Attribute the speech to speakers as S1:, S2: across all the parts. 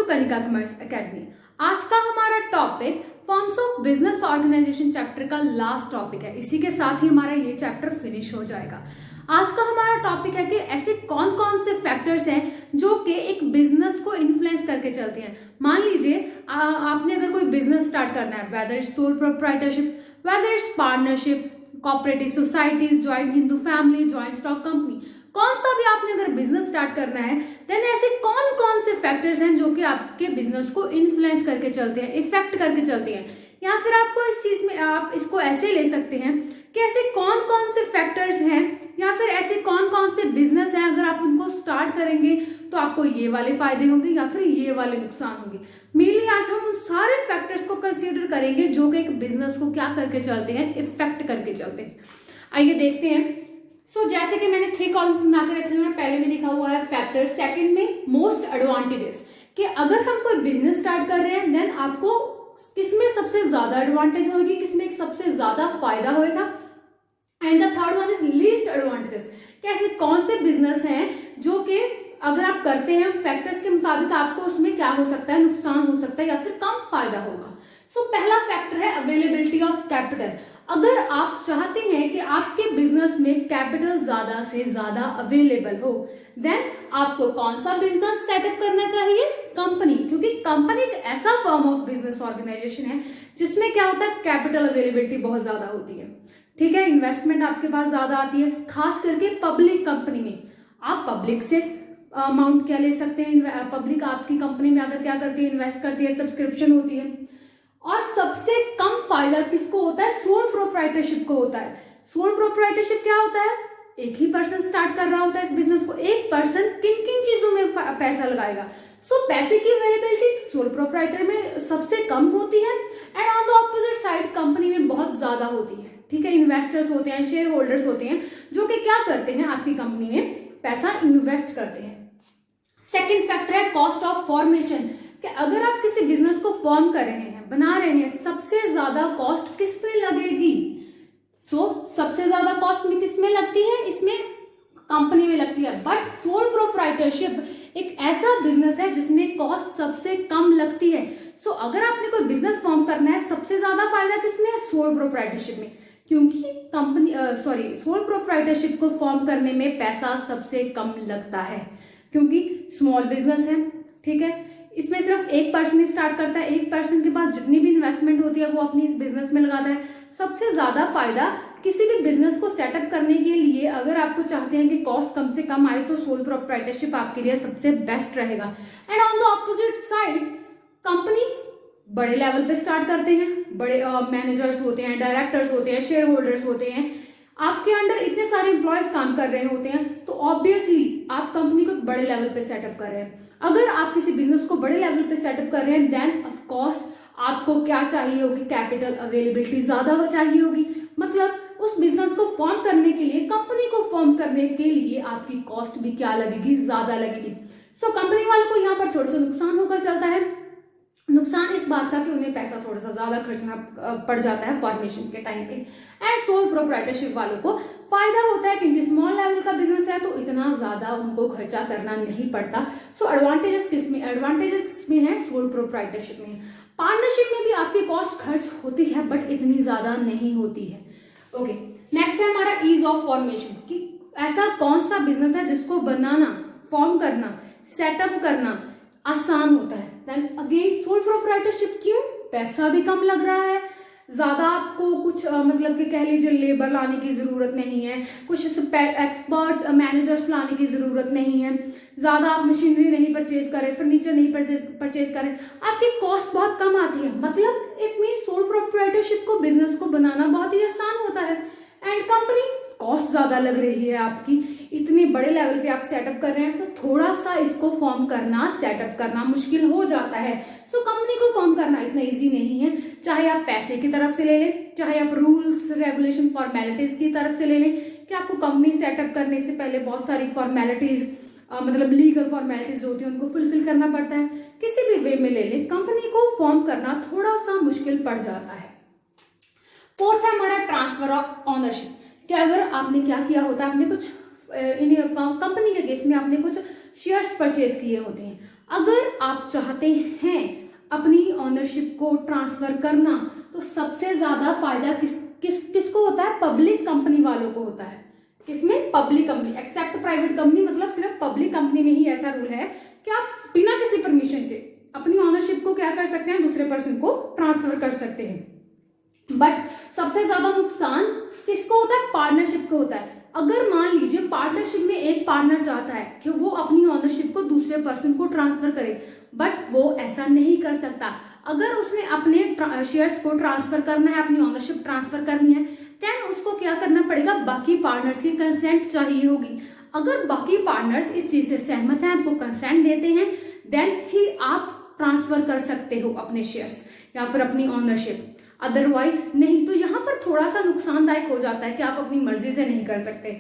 S1: Kanika commerce academy. आज का हमारा topic forms of business organisation chapter का लास्ट टॉपिक है। इसी के साथ ही हमारा ये चैप्टर फिनिश हो जाएगा। आज का हमारा टॉपिक है कि ऐसे कौन कौन से फैक्टर्स हैं जो कि एक बिजनेस को इन्फ्लुएंस करके चलते हैं। मान लीजिए आपने अगर कोई बिजनेस स्टार्ट करना है, whether it's sole proprietorship, whether it's partnership, cooperative societies, joint Hindu family, joint stock company, कौन सा भी आपने अगर बिजनेस स्टार्ट करना है, देन ऐसे कौन कौन से फैक्टर्स हैं जो कि आपके बिजनेस को इन्फ्लुएंस करके चलते हैं, इफेक्ट करके चलते हैं। या फिर आपको इस चीज में आप इसको ऐसे ले सकते हैं कि ऐसे कौन कौन से फैक्टर्स हैं या फिर ऐसे कौन कौन से बिजनेस हैं, अगर आप उनको स्टार्ट करेंगे तो आपको ये वाले फायदे होंगे या फिर ये वाले नुकसान होंगे। मेनली आज हम उन सारे फैक्टर्स को कंसीडर करेंगे जो कि एक बिजनेस को क्या करके चलते हैं, इफेक्ट करके चलते हैं। आइए देखते हैं। जैसे कि मैंने 3 कॉलम्स बना के रखे हुए हैं। पहले में लिखा हुआ है फैक्टर, सेकंड में मोस्ट एडवांटेजेस, कि अगर हम कोई बिजनेस स्टार्ट कर रहे हैं देन आपको किसमें सबसे ज्यादा एडवांटेज होगी, किसमें सबसे ज्यादा फायदा होगा। And the third one is least advantages, कि ऐसे कौन से बिजनेस हैं जो कि अगर आप करते हैं फैक्टर्स के मुताबिक आपको उसमें क्या हो सकता है, नुकसान हो सकता है या फिर कम फायदा होगा। पहला फैक्टर है अवेलेबिलिटी ऑफ कैपिटल। अगर आप चाहते हैं कि आपके बिजनेस में कैपिटल ज्यादा से ज्यादा अवेलेबल हो, देन आपको कौन सा बिजनेस सेटअप करना चाहिए, कंपनी, क्योंकि कंपनी एक ऐसा फॉर्म ऑफ बिजनेस ऑर्गेनाइजेशन है जिसमें क्या होता है, कैपिटल अवेलेबिलिटी बहुत ज्यादा होती है। ठीक है, इन्वेस्टमेंट आपके पास ज्यादा आती है, खास करके पब्लिक कंपनी में। आप पब्लिक से अमाउंट क्या ले सकते हैं, पब्लिक आपकी कंपनी में अगर क्या करती है, इन्वेस्ट करती है, सब्सक्रिप्शन होती है। और सबसे कम फायदा किसको होता है, सोल प्रोप्राइटरशिप को होता है। सोल प्रोप्राइटरशिप क्या होता है, एक ही पर्सन स्टार्ट कर रहा होता है इस बिजनेस को। एक पर्सन किन किन चीजों में पैसा लगाएगा। पैसे की अवेलेबिलिटी सोल प्रोप्राइटर में सबसे कम होती है and on the opposite side company में बहुत ज्यादा होती है। ठीक है, इन्वेस्टर्स होते हैं, शेयर होल्डर्स होते हैं जो कि क्या करते हैं, आपकी कंपनी में पैसा इन्वेस्ट करते हैं। सेकेंड फैक्टर है कॉस्ट ऑफ फॉर्मेशन, कि अगर आप किसी बिजनेस को फॉर्म कर रहे हैं, बना रहे हैं, सबसे ज्यादा कॉस्ट किस में लगेगी। सबसे ज्यादा कॉस्ट में किस में लगती है, इसमें कंपनी में लगती है। बट सोल प्रोप्राइटरशिप एक ऐसा बिजनेस है जिसमें कॉस्ट सबसे कम लगती है। अगर आपने कोई बिजनेस फॉर्म करना है, सबसे ज्यादा फायदा किसमें है, सोल प्रोप्राइटरशिप में, क्योंकि सोल प्रोप्राइटरशिप को फॉर्म करने में पैसा सबसे कम लगता है, क्योंकि स्मॉल बिजनेस है। ठीक है, इसमें सिर्फ एक पर्सन ही स्टार्ट करता है, एक पर्सन के पास जितनी भी इन्वेस्टमेंट होती है वो अपनी इस बिजनेस में लगाता है। सबसे ज्यादा फायदा किसी भी बिजनेस को सेटअप करने के लिए, अगर आपको चाहते हैं कि कॉस्ट कम से कम आए, तो सोल प्रोप्राइटरशिप आपके लिए सबसे बेस्ट रहेगा। And on the opposite side company बड़े लेवल पे स्टार्ट करते हैं, बड़े मैनेजर्स होते हैं, डायरेक्टर्स होते हैं, शेयर होल्डर्स होते हैं, आपके अंडर इतने सारे एम्प्लॉयज काम कर रहे होते हैं, तो ऑब्वियसली आप कंपनी को बड़े लेवल पे सेटअप कर रहे हैं। अगर आप किसी बिजनेस को बड़े लेवल पे सेटअप कर रहे हैं, देन ऑफ कोर्स आपको क्या चाहिए होगी, कैपिटल अवेलेबिलिटी ज्यादा चाहिए होगी। मतलब उस बिजनेस को फॉर्म करने के लिए, कंपनी को फॉर्म करने के लिए आपकी कॉस्ट भी क्या लगेगी, ज्यादा लगेगी। कंपनी वालों को यहाँ पर थोड़ा सा नुकसान होकर चलता है। नुकसान इस बात का कि उन्हें पैसा थोड़ा सा ज्यादा खर्चना पड़ जाता है फॉर्मेशन के टाइम पे। एंड सोल प्रोप्राइटरशिप वालों को फायदा होता है क्योंकि स्मॉल लेवल का बिजनेस है, तो इतना ज्यादा उनको खर्चा करना नहीं पड़ता। एडवांटेजेस किसमें, एडवांटेजेस में है सोल प्रोप्राइटरशिप में। पार्टनरशिप में भी आपकी कॉस्ट खर्च होती है बट इतनी ज्यादा नहीं होती है। ओके, नेक्स्ट है हमारा ईज ऑफ फॉर्मेशन, कि ऐसा कौन सा बिजनेस है जिसको बनाना, फॉर्म करना, सेटअप करना आसान होता है। देन अगेन सोल प्रोप्राइटरशिप, क्यों, पैसा भी कम लग रहा है, ज्यादा आपको कुछ मतलब कि कह लीजिए लेबर लाने की जरूरत नहीं है, कुछ एक्सपर्ट मैनेजर्स लाने की जरूरत नहीं है, ज्यादा आप मशीनरी नहीं परचेज करें, फर्नीचर नहीं परचेज करें, आपकी कॉस्ट बहुत कम आती है। मतलब इट मीन सोल प्रोप्राइटरशिप को, बिजनेस को बनाना बहुत ही आसान होता है। एंड कंपनी कॉस्ट ज्यादा लग रही है आपकी, इतने बड़े लेवल पे आप सेटअप कर रहे हैं, तो थोड़ा सा इसको फॉर्म करना, सेटअप करना मुश्किल हो जाता है। कंपनी को फॉर्म करना इतना इजी नहीं है, चाहे आप पैसे की तरफ से ले लें, चाहे आप रूल्स रेगुलेशन फॉर्मेलिटीज की तरफ से ले लें, कि आपको कंपनी सेटअप करने से पहले बहुत सारी फॉर्मेलिटीज, मतलब लीगल फॉर्मेलिटीज होती है, उनको फुलफिल करना पड़ता है। किसी भी वे में ले लें, कंपनी को फॉर्म करना थोड़ा सा मुश्किल पड़ जाता है। फोर्थ है हमारा ट्रांसफर ऑफ ऑनरशिप, कि अगर आपने क्या किया होता है, आपने कुछ कंपनी के केस में आपने कुछ शेयर्स परचेज किए होते हैं, अगर आप चाहते हैं अपनी ऑनरशिप को ट्रांसफर करना, तो सबसे ज्यादा फायदा किसको होता है? पब्लिक कंपनी वालों को होता है। किसमें? Public company, except private company, मतलब सिर्फ पब्लिक कंपनी में ही ऐसा रूल है कि आप बिना किसी परमिशन के अपनी ऑनरशिप को क्या कर सकते हैं? दूसरे पर्सन को ट्रांसफर कर सकते हैं। बट सबसे ज्यादा नुकसान किसको होता है? पार्टनरशिप को होता है। अगर मान लीजिए पार्टनरशिप में एक पार्टनर चाहता है कि वो अपनी ऑनरशिप को दूसरे पर्सन को ट्रांसफर करे, बट वो ऐसा नहीं कर सकता। अगर उसने अपने शेयर्स को ट्रांसफर करना है, अपनी ऑनरशिप ट्रांसफर करनी है, देन उसको क्या करना पड़ेगा? बाकी पार्टनर्स की कंसेंट चाहिए होगी। अगर बाकी पार्टनर्स इस चीज से सहमत हैं, आपको कंसेंट देते हैं, देन ही आप ट्रांसफर कर सकते हो अपने शेयर्स या फिर अपनी ऑनरशिप, अदरवाइज नहीं। तो यहाँ पर थोड़ा सा नुकसानदायक हो जाता है कि आप अपनी मर्जी से नहीं कर सकते।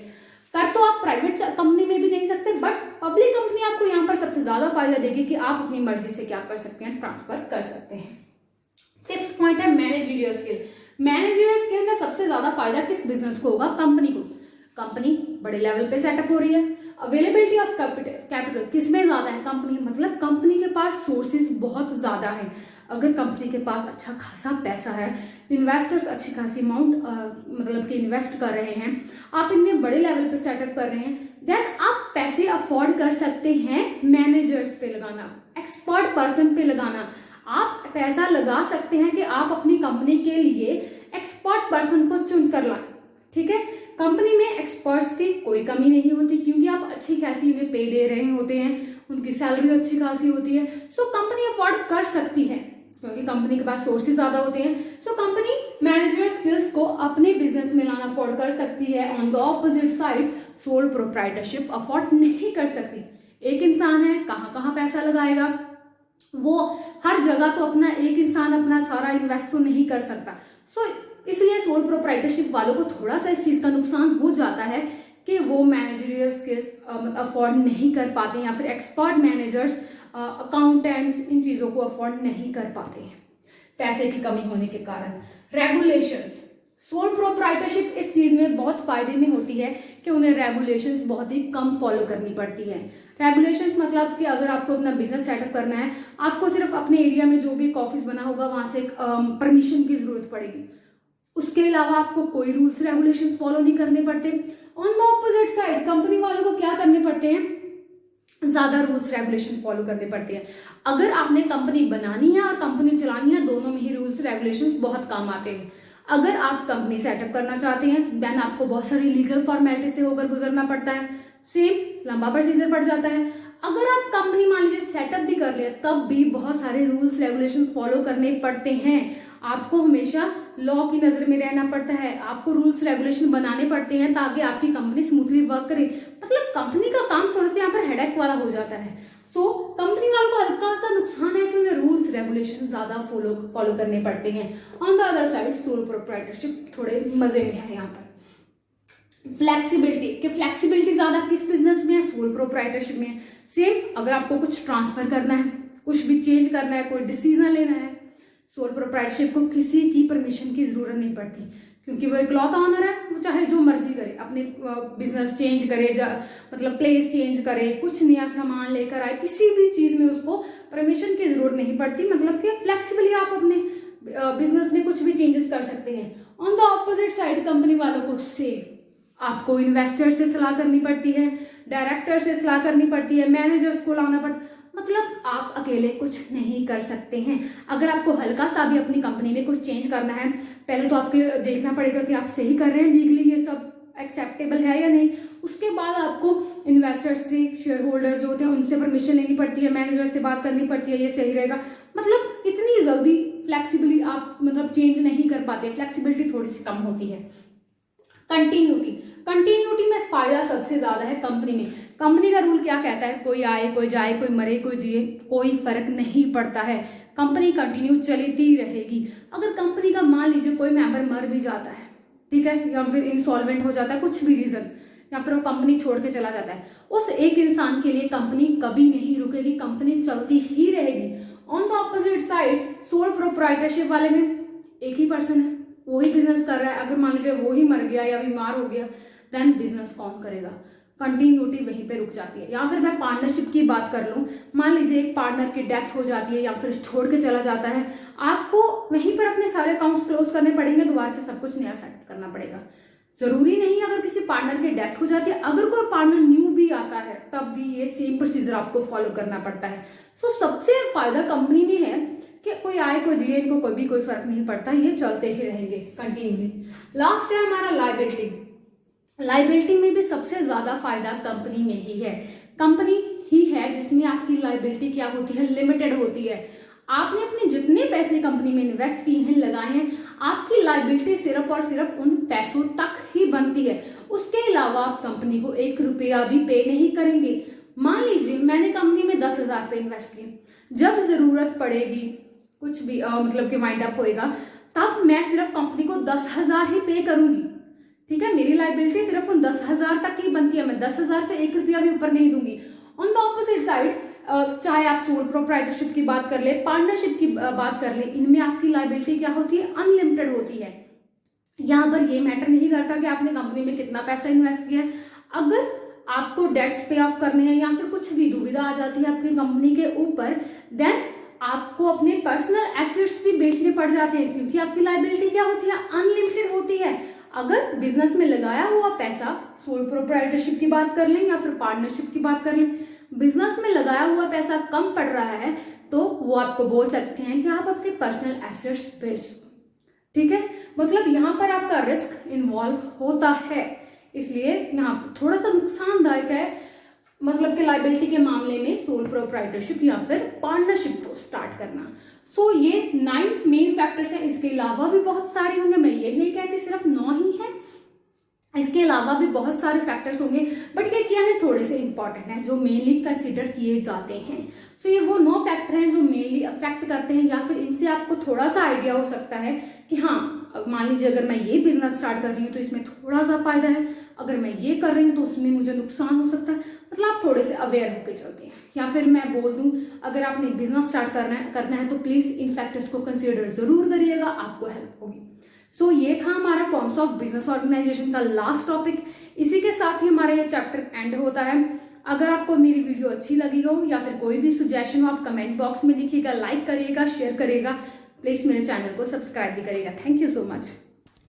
S1: कर तो आप प्राइवेट कंपनी में भी नहीं सकते, बट पब्लिक कंपनी आपको यहाँ पर सबसे ज्यादा फायदा देगी कि आप अपनी मर्जी से क्या कर सकते हैं? ट्रांसफर कर सकते हैं। फिफ्थ पॉइंट है मैनेजरियल स्किल। मैनेजरियल स्किल में सबसे ज्यादा फायदा किस बिजनेस को होगा? कंपनी को। कंपनी बड़े लेवल पे सेटअप हो रही है। अवेलेबिलिटी ऑफ कैपिटल किसमें ज्यादा है? कंपनी, मतलब कंपनी के पास सोर्सेज बहुत ज्यादा है। अगर कंपनी के पास अच्छा खासा पैसा है, इन्वेस्टर्स अच्छी खासी अमाउंट मतलब कि इन्वेस्ट कर रहे हैं, आप इनमें बड़े लेवल पे सेटअप कर रहे हैं, देन आप पैसे अफोर्ड कर सकते हैं मैनेजर्स पे लगाना, एक्सपर्ट पर्सन पे लगाना। आप पैसा लगा सकते हैं कि आप अपनी कंपनी के लिए एक्सपर्ट पर्सन को चुन कर लाएं। ठीक है, कंपनी में एक्सपर्ट्स की कोई कमी नहीं होती, क्योंकि आप अच्छी खासी उन्हें पे दे रहे होते हैं, उनकी सैलरी अच्छी खासी होती है। सो कंपनी अफोर्ड कर सकती है, क्योंकि कंपनी के पास सोर्सेज ज्यादा होते हैं। सो कंपनी मैनेजर स्किल्स को अपने बिजनेस में लाना अफोर्ड कर सकती है। On the opposite side, sole proprietorship afford नहीं कर सकती। एक इंसान है, कहाँ कहाँ पैसा लगाएगा? वो हर जगह तो अपना एक इंसान अपना सारा इन्वेस्ट तो नहीं कर सकता। सो इसलिए सोल प्रोप्राइटरशिप वालों को थोड़ा सा इस चीज का नुकसान हो जाता है कि वो मैनेजरियल स्किल्स अफोर्ड नहीं कर पाते, या फिर एक्सपर्ट मैनेजर्स, अकाउंटेंट्स इन चीजों को अफोर्ड नहीं कर पाते हैं पैसे की कमी होने के कारण। रेगुलेशंस, सोल प्रोप्राइटरशिप इस चीज में बहुत फायदे में होती है कि उन्हें रेगुलेशंस बहुत ही कम फॉलो करनी पड़ती है। रेगुलेशंस मतलब कि अगर आपको अपना बिजनेस सेटअप करना है, आपको सिर्फ अपने एरिया में जो भी एक ऑफिस बना होगा वहां से परमिशन की जरूरत पड़ेगी। उसके अलावा आपको कोई रूल्स रेगुलेशंस फॉलो नहीं करने पड़ते। On the opposite side, company वालों को क्या करने पड़ते हैं? ज्यादा रूल्स रेगुलेशन फॉलो करने पड़ते हैं। अगर आपने कंपनी बनानी है और कंपनी चलानी है, दोनों में ही रूल्स रेगुलेशंस बहुत काम आते हैं। अगर आप कंपनी सेटअप करना चाहते हैं, देन आपको बहुत सारी लीगल फॉर्मेलिटी से होकर गुजरना पड़ता है, सेम लंबा प्रोसीजर पड़ जाता है। अगर आप कंपनी मान लीजिए सेटअप भी कर ले, तब भी बहुत सारे रूल्स रेगुलेशंस फॉलो करने पड़ते हैं। आपको हमेशा लॉ की नजर में रहना पड़ता है, आपको रूल्स रेगुलेशन बनाने पड़ते हैं ताकि आपकी कंपनी स्मूथली वर्क करे। मतलब कंपनी का काम थोड़ा सा यहाँ पर हेडेक वाला हो जाता है। सो कंपनी वालों को हल्का सा नुकसान है कि उन्हें रूल्स रेगुलेशन ज्यादा फॉलो करने पड़ते हैं। On the other side, solo proprietorship थोड़े मजे में है। यहाँ पर फ्लेक्सिबिलिटी, कि फ्लेक्सिबिलिटी ज्यादा किस बिजनेस में है? सोलो प्रोप्राइटरशिप में। सेम, अगर आपको कुछ ट्रांसफर करना है, कुछ भी चेंज करना है, कोई डिसीजन लेना है, सोल प्रोप्राइटरशिप को किसी की परमिशन की जरूरत नहीं पड़ती, क्योंकि वो इकलौता ऑनर है। वो चाहे जो मर्जी करे, अपने बिजनेस चेंज करे, मतलब प्लेस चेंज करे, कुछ नया सामान लेकर आए, किसी भी चीज में उसको परमिशन की जरूरत नहीं पड़ती। मतलब कि फ्लेक्सिबली आप अपने बिजनेस में कुछ भी चेंजेस कर सकते हैं। On the opposite side, company वालों को सेम, आपको इन्वेस्टर से सलाह करनी पड़ती है, डायरेक्टर से सलाह करनी पड़ती है, मैनेजर्स को लाना पड़ता, मतलब आप अकेले कुछ नहीं कर सकते हैं। अगर आपको हल्का सा भी अपनी कंपनी में कुछ चेंज करना है, पहले तो आपको देखना पड़ेगा कि आप सही कर रहे हैं, लीगली ये सब एक्सेप्टेबल है या नहीं। उसके बाद आपको इन्वेस्टर्स से, शेयर होल्डर्स जो होते हैं उनसे परमिशन लेनी पड़ती है, मैनेजर से बात करनी पड़ती है, ये सही रहेगा। मतलब इतनी जल्दी फ्लेक्सिबली आप मतलब चेंज नहीं कर पाते, फ्लेक्सिबिलिटी थोड़ी सी कम होती है। कंटिन्यूटी में फायदा सबसे ज्यादा है कंपनी में। कंपनी का रूल क्या कहता है? कोई आए कोई जाए, कोई मरे कोई जिए, कोई फर्क नहीं पड़ता है, कंपनी कंटिन्यू चलती रहेगी। अगर कंपनी का मान लीजिए कोई मेंबर मर भी जाता है, ठीक है, या फिर इंसॉल्वेंट हो जाता है, कुछ भी रीजन, या फिर वो कंपनी छोड़ के चला जाता है, उस एक इंसान के लिए कंपनी कभी नहीं रुकेगी, कंपनी चलती ही रहेगी। On the opposite side, sole proprietorship वाले में एक ही पर्सन है, वही बिजनेस कर रहा है। अगर मान लीजिए वो ही मर गया या बीमार हो गया, देन बिजनेस कौन करेगा? कंटिन्यूटी वहीं पे रुक जाती है। या फिर मैं पार्टनरशिप की बात कर लूँ, मान लीजिए एक पार्टनर की डेथ हो जाती है या फिर छोड़ के चला जाता है, आपको वहीं पर अपने सारे अकाउंट्स क्लोज करने पड़ेंगे, दोबारा से सब कुछ नया सेट करना पड़ेगा। जरूरी नहीं अगर किसी पार्टनर की डेथ हो जाती है, अगर कोई पार्टनर न्यू भी आता है तब भी ये सेम प्रोसीजर आपको फॉलो करना पड़ता है। सो सबसे फायदा कंपनी में है कि कोई आए कोई जिए, इनको कोई फर्क नहीं पड़ता, ये चलते ही रहेंगे कंटिन्यूली। लास्ट है हमारा लायबिलिटी। लायबिलिटी में भी सबसे ज्यादा फायदा कंपनी में ही है। कंपनी ही है जिसमें आपकी लायबिलिटी क्या होती है, लिमिटेड होती है। आपने अपने जितने पैसे कंपनी में इन्वेस्ट किए हैं, लगाए हैं, आपकी लायबिलिटी सिर्फ और सिर्फ उन पैसों तक ही बनती है। उसके अलावा आप कंपनी को 1 रुपया भी पे नहीं करेंगे। मान लीजिए मैंने कंपनी में 10,000 रुपये इन्वेस्ट किए, जब जरूरत पड़ेगी, कुछ भी मतलब कि वाइंड अप होएगा, तब मैं सिर्फ कंपनी को 10,000 ही पे करूंगी। ठीक है, मेरी लायबिलिटी सिर्फ उन 10,000 तक ही बनती है, मैं 10,000 से 1 रुपया भी ऊपर नहीं दूंगी। ऑन द ऑपोजिट साइड, चाहे आप सोल प्रोप्राइटरशिप की बात कर ले, पार्टनरशिप की बात कर ले, इनमें आपकी लायबिलिटी क्या होती है, अनलिमिटेड होती है। यहाँ पर ये मैटर नहीं करता कि आपने कंपनी में कितना पैसा इन्वेस्ट किया है। अगर आपको डेट्स पे ऑफ करने हैं या फिर कुछ भी दुविधा आ जाती है आपकी कंपनी के ऊपर, देन आपको अपने पर्सनल एसेट्स भी बेचने पड़ जाते हैं, क्योंकि आपकी लायबिलिटी क्या होती है, अनलिमिटेड होती है। अगर बिजनेस में लगाया हुआ पैसा, सोल प्रोप्राइटरशिप की बात कर लें या फिर पार्टनरशिप की बात कर लें, बिजनेस में लगाया हुआ पैसा कम पड़ रहा है, तो वो आपको बोल सकते हैं कि आप अपने पर्सनल एसेट्स बेच दो। ठीक है, मतलब यहाँ पर आपका रिस्क इन्वॉल्व होता है, इसलिए यहाँ थोड़ा सा नुकसानदायक है, मतलब कि लायबिलिटी के मामले में सोल प्रोप्राइटरशिप या फिर पार्टनरशिप को स्टार्ट करना। सो ये 9 मेन फैक्टर्स हैं। इसके अलावा भी बहुत सारे होंगे, मैं ये नहीं कहती सिर्फ 9 ही हैं, इसके अलावा भी बहुत सारे फैक्टर्स होंगे, बट ये क्या है, थोड़े से इंपॉर्टेंट है जो मेनली कंसीडर किए जाते हैं। सो ये वो 9 फैक्टर हैं जो मेनली अफेक्ट करते हैं, या फिर इनसे आपको थोड़ा सा आइडिया हो सकता है कि हाँ, मान लीजिए अगर मैं ये बिजनेस स्टार्ट कर रही हूँ तो इसमें थोड़ा सा फायदा है, अगर मैं ये कर रही हूँ तो उसमें मुझे नुकसान हो सकता है। मतलब आप थोड़े से अवेयर होकर चलते हैं। या फिर मैं बोल दूं, अगर आपने बिजनेस स्टार्ट करना है तो प्लीज इन फैक्टर्स को कंसीडर जरूर करिएगा, आपको हेल्प होगी। सो ये था हमारा फॉर्म्स ऑफ बिजनेस ऑर्गेनाइजेशन का लास्ट टॉपिक। इसी के साथ ही हमारा ये चैप्टर एंड होता है। अगर आपको मेरी वीडियो अच्छी लगी हो या फिर कोई भी सजेशन हो, आप कमेंट बॉक्स में लिखिएगा, लाइक करिएगा, शेयर करिएगा, प्लीज मेरे चैनल को सब्सक्राइब भी करिएगा। Thank you so much.